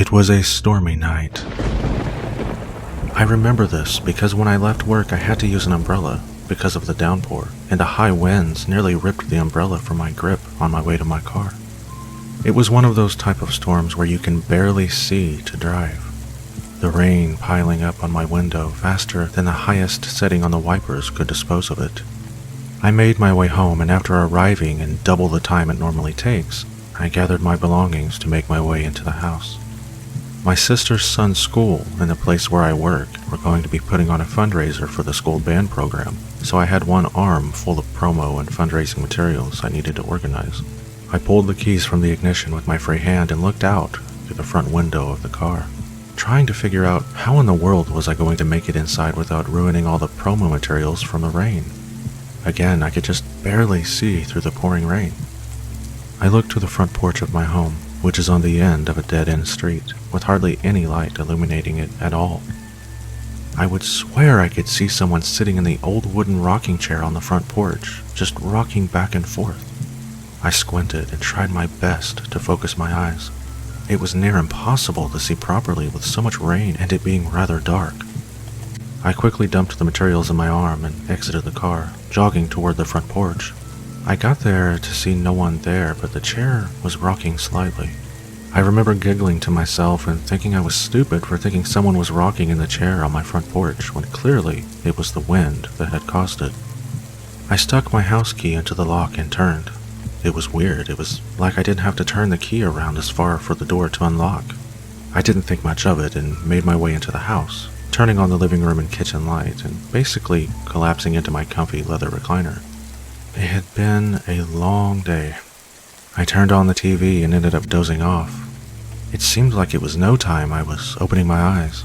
It was a stormy night. I remember this because when I left work I had to use an umbrella because of the downpour, and the high winds nearly ripped the umbrella from my grip on my way to my car. It was one of those type of storms where you can barely see to drive. The rain piling up on my window faster than the highest setting on the wipers could dispose of it. I made my way home, and after arriving in double the time it normally takes, I gathered my belongings to make my way into the house. My sister's son's school and the place where I work were going to be putting on a fundraiser for the school band program, so I had one arm full of promo and fundraising materials I needed to organize. I pulled the keys from the ignition with my free hand and looked out through the front window of the car, trying to figure out how in the world was I going to make it inside without ruining all the promo materials from the rain. Again, I could just barely see through the pouring rain. I looked to the front porch of my home, which is on the end of a dead-end street, with hardly any light illuminating it at all. I would swear I could see someone sitting in the old wooden rocking chair on the front porch, just rocking back and forth. I squinted and tried my best to focus my eyes. It was near impossible to see properly with so much rain and it being rather dark. I quickly dumped the materials in my arm and exited the car, jogging toward the front porch. I got there to see no one there, but the chair was rocking slightly. I remember giggling to myself and thinking I was stupid for thinking someone was rocking in the chair on my front porch when clearly it was the wind that had caused it. I stuck my house key into the lock and turned. It was weird. It was like I didn't have to turn the key around as far for the door to unlock. I didn't think much of it and made my way into the house, turning on the living room and kitchen light and basically collapsing into my comfy leather recliner. It had been a long day. I turned on the TV and ended up dozing off. It seemed like it was no time I was opening my eyes.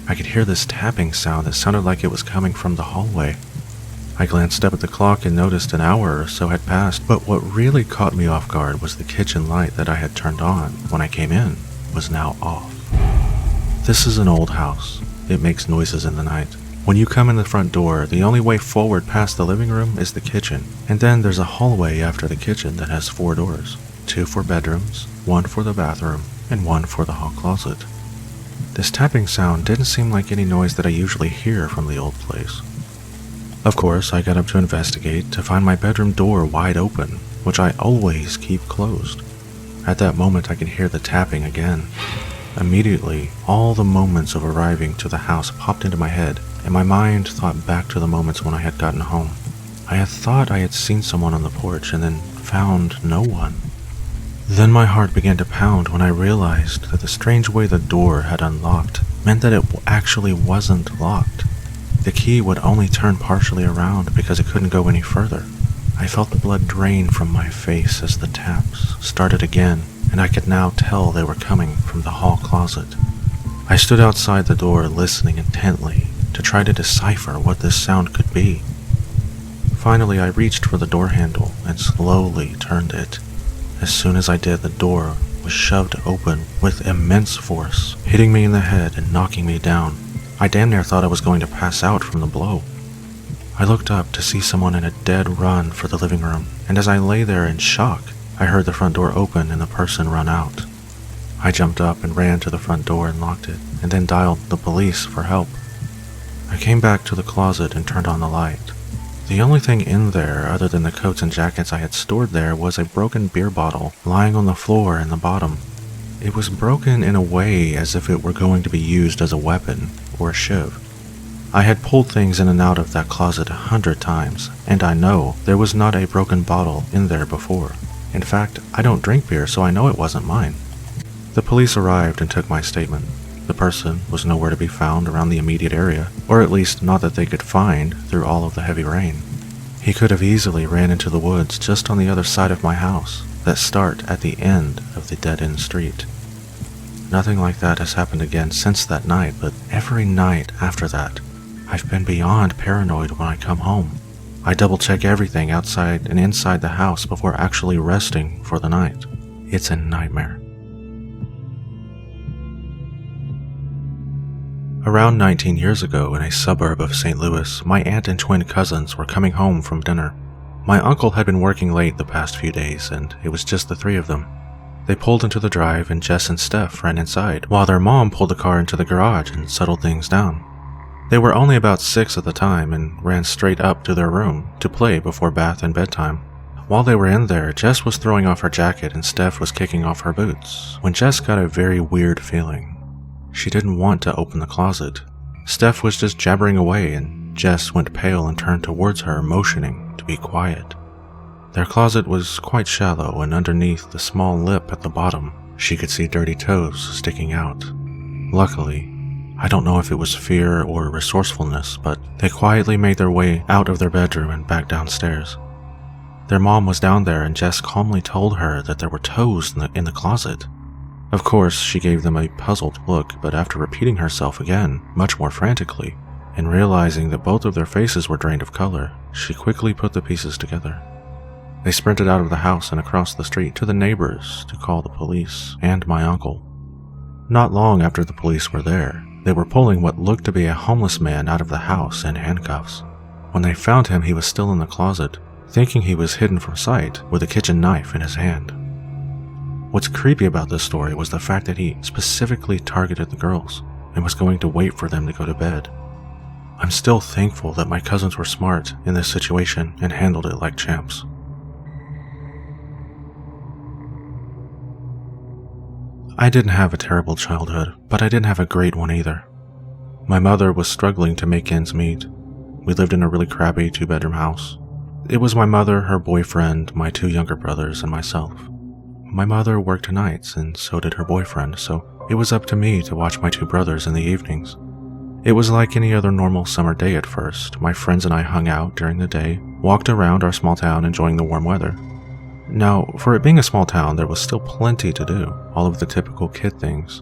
I could hear this tapping sound that sounded like it was coming from the hallway. I glanced up at the clock and noticed an hour or so had passed, but what really caught me off guard was the kitchen light that I had turned on when I came in was now off. This is an old house. It makes noises in the night. When you come in the front door, the only way forward past the living room is the kitchen, and then there's a hallway after the kitchen that has 4 doors, 2 for bedrooms, 1 for the bathroom, and 1 for the hall closet. This tapping sound didn't seem like any noise that I usually hear from the old place. Of course, I got up to investigate to find my bedroom door wide open, which I always keep closed. At that moment, I could hear the tapping again. Immediately, all the moments of arriving to the house popped into my head, and my mind thought back to the moments when I had gotten home. I had thought I had seen someone on the porch and then found no one. Then my heart began to pound when I realized that the strange way the door had unlocked meant that it actually wasn't locked. The key would only turn partially around because it couldn't go any further. I felt the blood drain from my face as the taps started again, and I could now tell they were coming from the hall closet. I stood outside the door listening intently to try to decipher what this sound could be. Finally, I reached for the door handle and slowly turned it. As soon as I did, the door was shoved open with immense force, hitting me in the head and knocking me down. I damn near thought I was going to pass out from the blow. I looked up to see someone in a dead run for the living room, and as I lay there in shock, I heard the front door open and the person run out. I jumped up and ran to the front door and locked it, and then dialed the police for help. I came back to the closet and turned on the light. The only thing in there, other than the coats and jackets I had stored there, was a broken beer bottle lying on the floor in the bottom. It was broken in a way as if it were going to be used as a weapon or a shiv. I had pulled things in and out of that closet 100 times, and I know there was not a broken bottle in there before. In fact, I don't drink beer, so I know it wasn't mine. The police arrived and took my statement. The person was nowhere to be found around the immediate area, or at least not that they could find through all of the heavy rain. He could have easily ran into the woods just on the other side of my house that start at the end of the dead-end street. Nothing like that has happened again since that night, but every night after that, I've been beyond paranoid when I come home. I double-check everything outside and inside the house before actually resting for the night. It's a nightmare. Around 19 years ago, in a suburb of St. Louis, my aunt and twin cousins were coming home from dinner. My uncle had been working late the past few days, and it was just the 3 of them. They pulled into the drive and Jess and Steph ran inside, while their mom pulled the car into the garage and settled things down. They were only about 6 at the time and ran straight up to their room to play before bath and bedtime. While they were in there, Jess was throwing off her jacket and Steph was kicking off her boots, when Jess got a very weird feeling. She didn't want to open the closet. Steph was just jabbering away and Jess went pale and turned towards her, motioning to be quiet. Their closet was quite shallow, and underneath the small lip at the bottom, she could see dirty toes sticking out. Luckily, I don't know if it was fear or resourcefulness, but they quietly made their way out of their bedroom and back downstairs. Their mom was down there and Jess calmly told her that there were toes in the closet. Of course, she gave them a puzzled look, but after repeating herself again, much more frantically, and realizing that both of their faces were drained of color, she quickly put the pieces together. They sprinted out of the house and across the street to the neighbors to call the police and my uncle. Not long after the police were there, they were pulling what looked to be a homeless man out of the house in handcuffs. When they found him, he was still in the closet, thinking he was hidden from sight with a kitchen knife in his hand. What's creepy about this story was the fact that he specifically targeted the girls and was going to wait for them to go to bed. I'm still thankful that my cousins were smart in this situation and handled it like champs. I didn't have a terrible childhood, but I didn't have a great one either. My mother was struggling to make ends meet. We lived in a really crappy 2-bedroom house. It was my mother, her boyfriend, my 2 younger brothers, and myself. My mother worked nights, and so did her boyfriend, so it was up to me to watch my 2 brothers in the evenings. It was like any other normal summer day at first. My friends and I hung out during the day, walked around our small town enjoying the warm weather. Now, for it being a small town, there was still plenty to do, all of the typical kid things.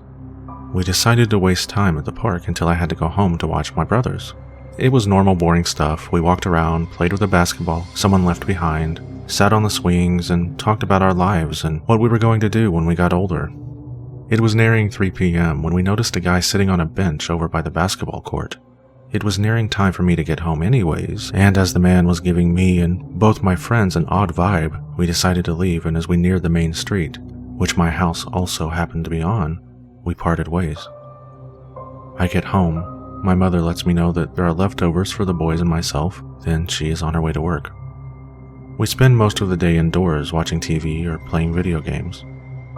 We decided to waste time at the park until I had to go home to watch my brothers. It was normal, boring stuff. We walked around, played with a basketball someone left behind, sat on the swings, and talked about our lives and what we were going to do when we got older. It was nearing 3 p.m. when we noticed a guy sitting on a bench over by the basketball court. It was nearing time for me to get home anyways, and as the man was giving me and both my friends an odd vibe, we decided to leave, and as we neared the main street, which my house also happened to be on, we parted ways. I get home. My mother lets me know that there are leftovers for the boys and myself, then she is on her way to work. We spend most of the day indoors watching TV or playing video games.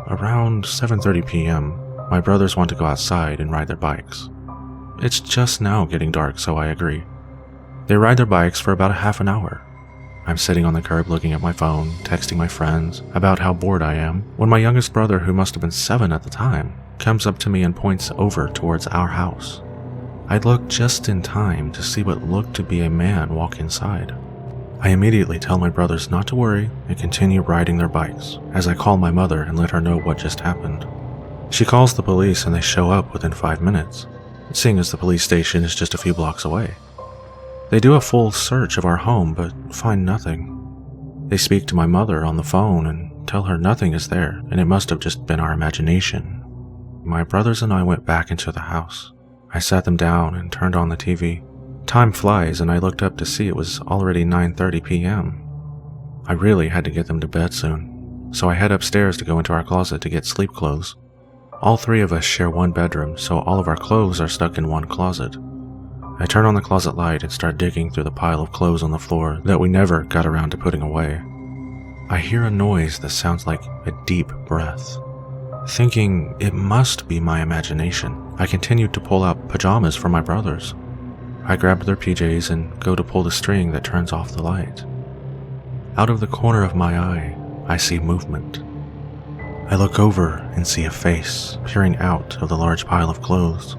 Around 7:30 p.m., my brothers want to go outside and ride their bikes. It's just now getting dark, so I agree. They ride their bikes for about a half an hour. I'm sitting on the curb looking at my phone, texting my friends about how bored I am, when my youngest brother, who must have been 7 at the time, comes up to me and points over towards our house. I look just in time to see what looked to be a man walk inside. I immediately tell my brothers not to worry and continue riding their bikes, as I call my mother and let her know what just happened. She calls the police and they show up within 5 minutes, seeing as the police station is just a few blocks away. They do a full search of our home but find nothing. They speak to my mother on the phone and tell her nothing is there and it must have just been our imagination. My brothers and I went back into the house. I sat them down and turned on the TV. Time flies and I looked up to see it was already 9:30 p.m. I really had to get them to bed soon, so I head upstairs to go into our closet to get sleep clothes. All 3 of us share one bedroom, so all of our clothes are stuck in one closet. I turn on the closet light and start digging through the pile of clothes on the floor that we never got around to putting away. I hear a noise that sounds like a deep breath. Thinking it must be my imagination, I continued to pull out pajamas for my brothers. I grabbed their PJs and go to pull the string that turns off the light. Out of the corner of my eye, I see movement. I look over and see a face peering out of the large pile of clothes.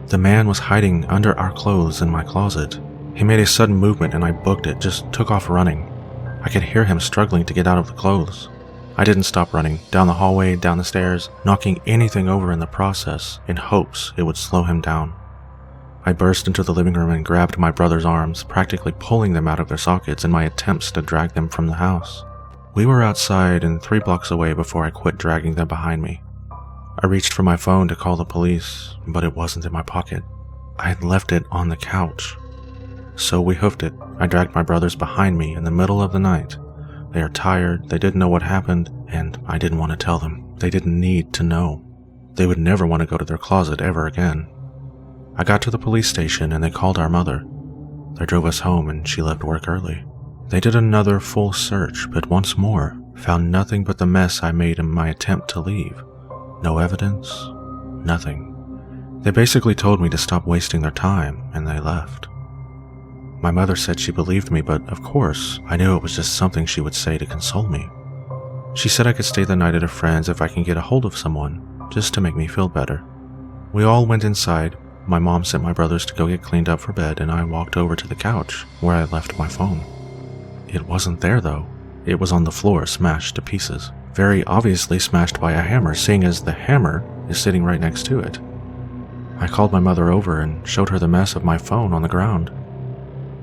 The man was hiding under our clothes in my closet. He made a sudden movement and I booked it, just took off running. I could hear him struggling to get out of the clothes. I didn't stop running, down the hallway, down the stairs, knocking anything over in the process in hopes it would slow him down. I burst into the living room and grabbed my brother's arms, practically pulling them out of their sockets in my attempts to drag them from the house. We were outside and 3 blocks away before I quit dragging them behind me. I reached for my phone to call the police, but it wasn't in my pocket. I had left it on the couch. So we hoofed it. I dragged my brothers behind me in the middle of the night. They are tired, they didn't know what happened, and I didn't want to tell them. They didn't need to know. They would never want to go to their closet ever again. I got to the police station and they called our mother. They drove us home and she left work early. They did another full search, but once more, found nothing but the mess I made in my attempt to leave. No evidence, nothing. They basically told me to stop wasting their time, and they left. My mother said she believed me, but of course, I knew it was just something she would say to console me. She said I could stay the night at a friend's if I can get a hold of someone, just to make me feel better. We all went inside. My mom sent my brothers to go get cleaned up for bed, and I walked over to the couch, where I left my phone. It wasn't there, though. It was on the floor, smashed to pieces. Very obviously smashed by a hammer, seeing as the hammer is sitting right next to it. I called my mother over and showed her the mess of my phone on the ground.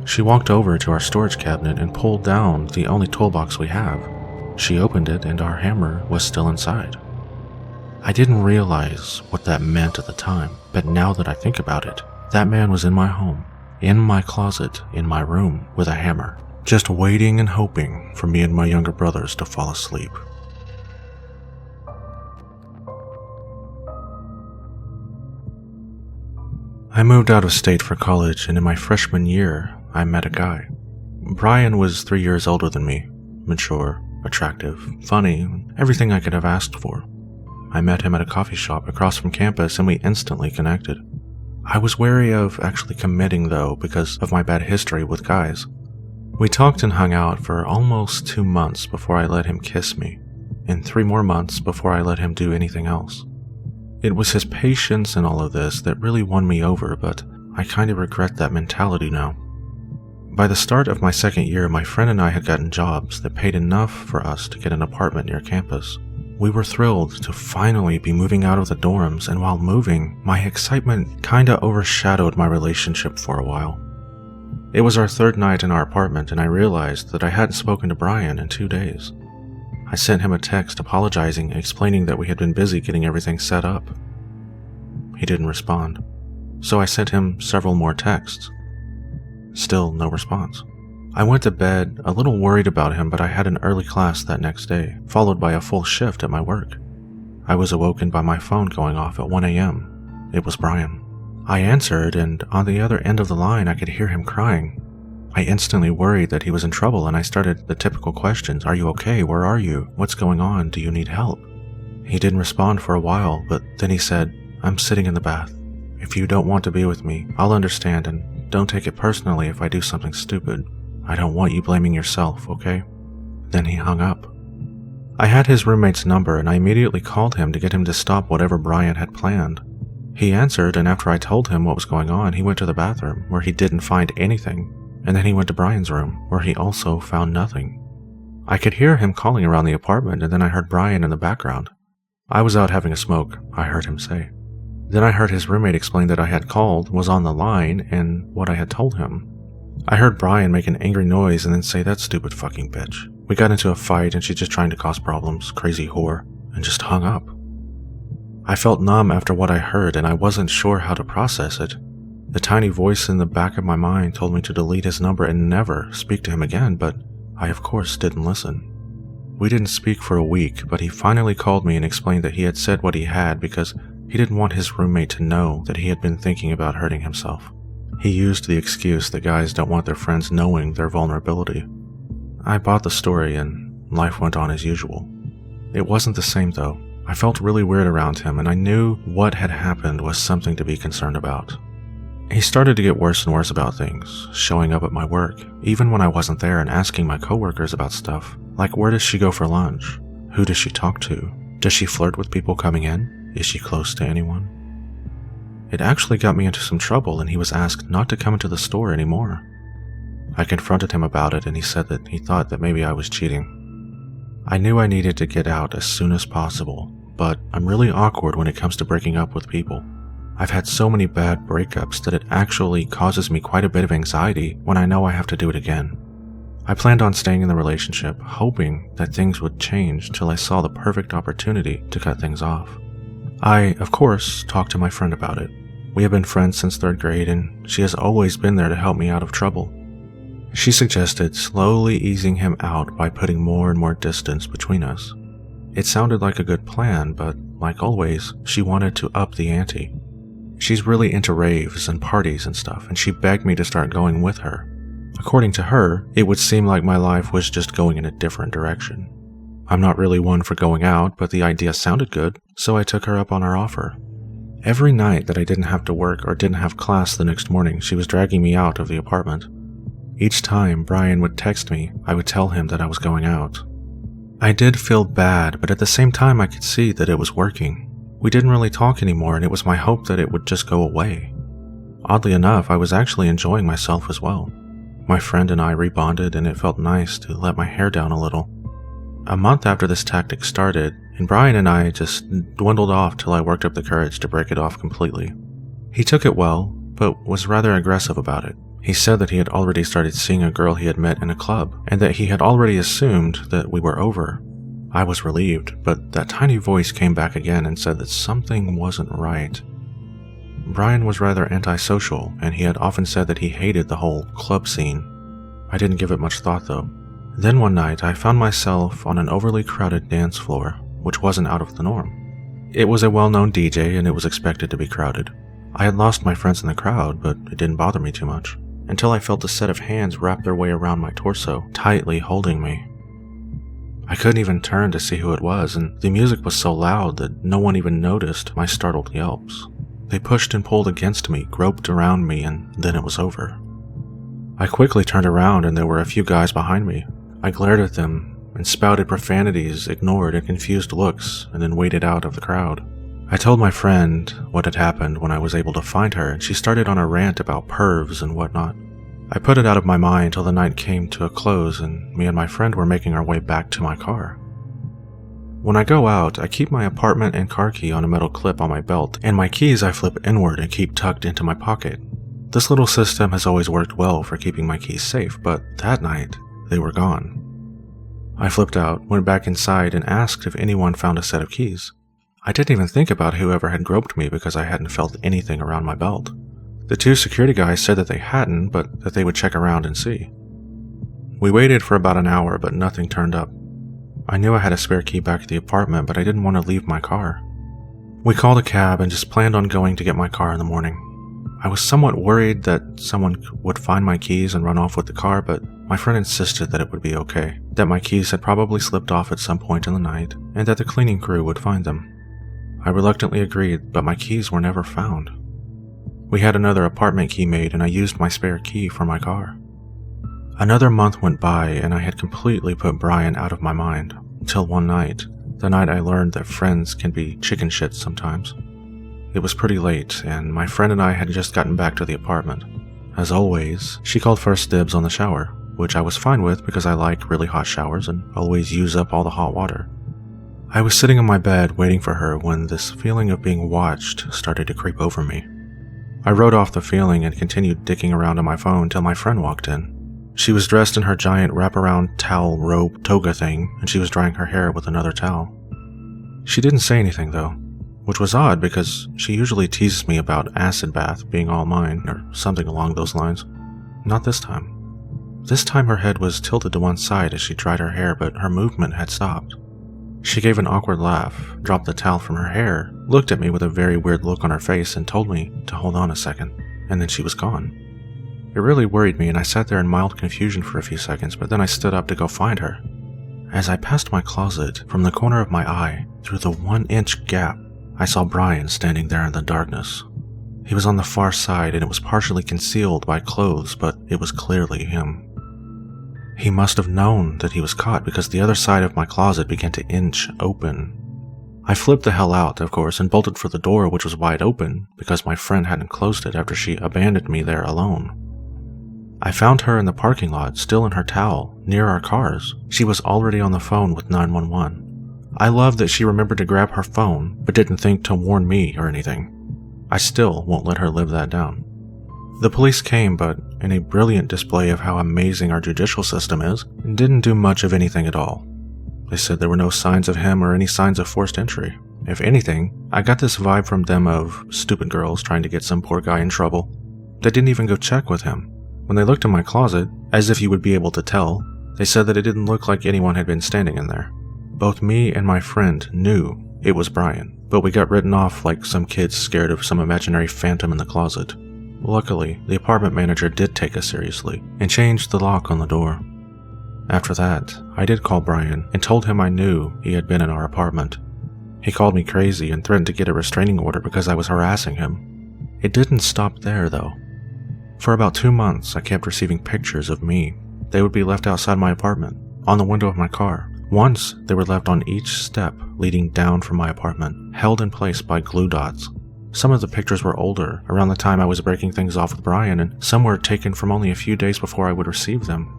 She walked over to our storage cabinet and pulled down the only toolbox we have. She opened it and our hammer was still inside. I didn't realize what that meant at the time, but now that I think about it, that man was in my home, in my closet, in my room, with a hammer, just waiting and hoping for me and my younger brothers to fall asleep. I moved out of state for college, and in my freshman year, I met a guy. Brian was 3 years older than me, mature, attractive, funny, everything I could have asked for. I met him at a coffee shop across from campus, and we instantly connected. I was wary of actually committing, though, because of my bad history with guys. We talked and hung out for almost 2 months before I let him kiss me, and 3 more months before I let him do anything else. It was his patience in all of this that really won me over, but I kind of regret that mentality now. By the start of my second year, my friend and I had gotten jobs that paid enough for us to get an apartment near campus. We were thrilled to finally be moving out of the dorms, and while moving, my excitement kinda overshadowed my relationship for a while. It was our 3rd night in our apartment, and I realized that I hadn't spoken to Brian in 2 days. I sent him a text apologizing, explaining that we had been busy getting everything set up. He didn't respond, so I sent him several more texts. Still no response. I went to bed a little worried about him, but I had an early class that next day, followed by a full shift at my work. I was awoken by my phone going off at 1 a.m. It was Brian. I answered, and on the other end of the line I could hear him crying. I instantly worried that he was in trouble, and I started the typical questions. Are you okay? Where are you? What's going on? Do you need help? He didn't respond for a while, but then he said, I'm sitting in the bath. If you don't want to be with me, I'll understand, and don't take it personally if I do something stupid. I don't want you blaming yourself, okay? Then he hung up. I had his roommate's number, and I immediately called him to get him to stop whatever Brian had planned. He answered, and after I told him what was going on, he went to the bathroom, where he didn't find anything. And then he went to Brian's room, where he also found nothing. I could hear him calling around the apartment, and then I heard Brian in the background. I was out having a smoke, I heard him say. Then I heard his roommate explain that I had called, was on the line, and what I had told him. I heard Brian make an angry noise and then say, that stupid fucking bitch. We got into a fight and she's just trying to cause problems, crazy whore, and just hung up. I felt numb after what I heard, and I wasn't sure how to process it. The tiny voice in the back of my mind told me to delete his number and never speak to him again, but I of course didn't listen. We didn't speak for a week, but he finally called me and explained that he had said what he had because he didn't want his roommate to know that he had been thinking about hurting himself. He used the excuse that guys don't want their friends knowing their vulnerability. I bought the story and life went on as usual. It wasn't the same though. I felt really weird around him, and I knew what had happened was something to be concerned about. He started to get worse and worse about things, showing up at my work, even when I wasn't there, and asking my coworkers about stuff, like where does she go for lunch? Who does she talk to? Does she flirt with people coming in? Is she close to anyone? It actually got me into some trouble, and he was asked not to come into the store anymore. I confronted him about it, and he said that he thought that maybe I was cheating. I knew I needed to get out as soon as possible, but I'm really awkward when it comes to breaking up with people. I've had so many bad breakups that it actually causes me quite a bit of anxiety when I know I have to do it again. I planned on staying in the relationship, hoping that things would change till I saw the perfect opportunity to cut things off. I, of course, talked to my friend about it. We have been friends since 3rd grade, and she has always been there to help me out of trouble. She suggested slowly easing him out by putting more and more distance between us. It sounded like a good plan, but like always, she wanted to up the ante. She's really into raves and parties and stuff, and she begged me to start going with her. According to her, it would seem like my life was just going in a different direction. I'm not really one for going out, but the idea sounded good, so I took her up on her offer. Every night that I didn't have to work or didn't have class the next morning, she was dragging me out of the apartment. Each time Brian would text me, I would tell him that I was going out. I did feel bad, but at the same time I could see that it was working. We didn't really talk anymore, and it was my hope that it would just go away. Oddly enough, I was actually enjoying myself as well. My friend and I rebonded, and it felt nice to let my hair down a little. A month after this tactic started, and Brian and I just dwindled off till I worked up the courage to break it off completely. He took it well, but was rather aggressive about it. He said that he had already started seeing a girl he had met in a club, and that he had already assumed that we were over. I was relieved, but that tiny voice came back again and said that something wasn't right. Brian was rather antisocial, and he had often said that he hated the whole club scene. I didn't give it much thought though. Then one night I found myself on an overly crowded dance floor, which wasn't out of the norm. It was a well-known DJ and it was expected to be crowded. I had lost my friends in the crowd, but it didn't bother me too much, until I felt a set of hands wrap their way around my torso, tightly holding me. I couldn't even turn to see who it was, and the music was so loud that no one even noticed my startled yelps. They pushed and pulled against me, groped around me, and then it was over. I quickly turned around and there were a few guys behind me. I glared at them and spouted profanities, ignored and confused looks, and then waded out of the crowd. I told my friend what had happened when I was able to find her, and she started on a rant about pervs and whatnot. I put it out of my mind till the night came to a close and me and my friend were making our way back to my car. When I go out, I keep my apartment and car key on a metal clip on my belt, and my keys I flip inward and keep tucked into my pocket. This little system has always worked well for keeping my keys safe, but that night, they were gone. I flipped out, went back inside, and asked if anyone found a set of keys. I didn't even think about whoever had groped me because I hadn't felt anything around my belt. The two security guys said that they hadn't, but that they would check around and see. We waited for about an hour, but nothing turned up. I knew I had a spare key back at the apartment, but I didn't want to leave my car. We called a cab and just planned on going to get my car in the morning. I was somewhat worried that someone would find my keys and run off with the car, but my friend insisted that it would be okay, that my keys had probably slipped off at some point in the night, and that the cleaning crew would find them. I reluctantly agreed, but my keys were never found. We had another apartment key made, and I used my spare key for my car. Another month went by, and I had completely put Brian out of my mind, until one night, the night I learned that friends can be chicken shit sometimes. It was pretty late, and my friend and I had just gotten back to the apartment. As always, she called first dibs on the shower, which I was fine with because I like really hot showers and always use up all the hot water. I was sitting on my bed waiting for her when this feeling of being watched started to creep over me. I wrote off the feeling and continued dicking around on my phone till my friend walked in. She was dressed in her giant wraparound towel robe toga thing, and she was drying her hair with another towel. She didn't say anything though, which was odd because she usually teases me about acid bath being all mine or something along those lines. Not this time. This time her head was tilted to one side as she dried her hair, but her movement had stopped. She gave an awkward laugh, dropped the towel from her hair, looked at me with a very weird look on her face, and told me to hold on a second, and then she was gone. It really worried me, and I sat there in mild confusion for a few seconds, but then I stood up to go find her. As I passed my closet, from the corner of my eye, through the 1-inch gap, I saw Brian standing there in the darkness. He was on the far side, and it was partially concealed by clothes, but it was clearly him. He must have known that he was caught because the other side of my closet began to inch open. I flipped the hell out, of course, and bolted for the door, which was wide open because my friend hadn't closed it after she abandoned me there alone. I found her in the parking lot, still in her towel, near our cars. She was already on the phone with 911. I loved that she remembered to grab her phone, but didn't think to warn me or anything. I still won't let her live that down. The police came, but in a brilliant display of how amazing our judicial system is, didn't do much of anything at all. They said there were no signs of him or any signs of forced entry. If anything, I got this vibe from them of stupid girls trying to get some poor guy in trouble. They didn't even go check with him. When they looked in my closet, as if you would be able to tell, they said that it didn't look like anyone had been standing in there. Both me and my friend knew it was Brian, but we got written off like some kids scared of some imaginary phantom in the closet. Luckily, the apartment manager did take us seriously and changed the lock on the door. After that, I did call Brian and told him I knew he had been in our apartment. He called me crazy and threatened to get a restraining order because I was harassing him. It didn't stop there, though. For about 2 months, I kept receiving pictures of me. They would be left outside my apartment, on the window of my car. Once, they were left on each step leading down from my apartment, held in place by glue dots. Some of the pictures were older, around the time I was breaking things off with Brian, and some were taken from only a few days before I would receive them.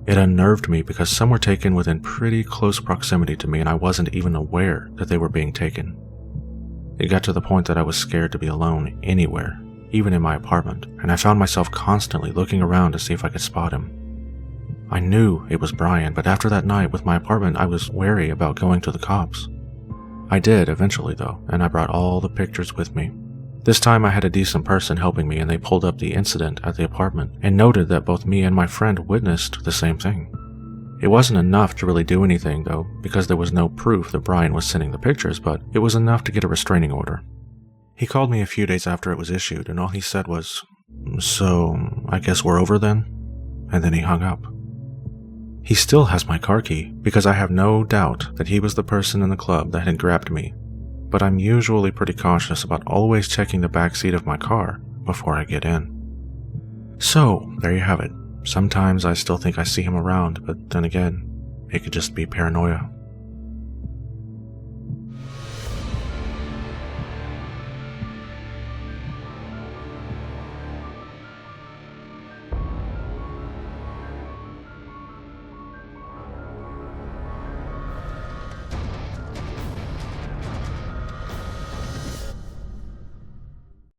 It unnerved me because some were taken within pretty close proximity to me and I wasn't even aware that they were being taken. It got to the point that I was scared to be alone anywhere, even in my apartment, and I found myself constantly looking around to see if I could spot him. I knew it was Brian, but after that night with my apartment, I was wary about going to the cops. I did eventually though, and I brought all the pictures with me. This time I had a decent person helping me and they pulled up the incident at the apartment and noted that both me and my friend witnessed the same thing. It wasn't enough to really do anything though, because there was no proof that Brian was sending the pictures, but it was enough to get a restraining order. He called me a few days after it was issued and all he said was, "So, I guess we're over then?" And then he hung up. He still has my car key, because I have no doubt that he was the person in the club that had grabbed me, but I'm usually pretty cautious about always checking the back seat of my car before I get in. So, there you have it. Sometimes I still think I see him around, but then again, it could just be paranoia.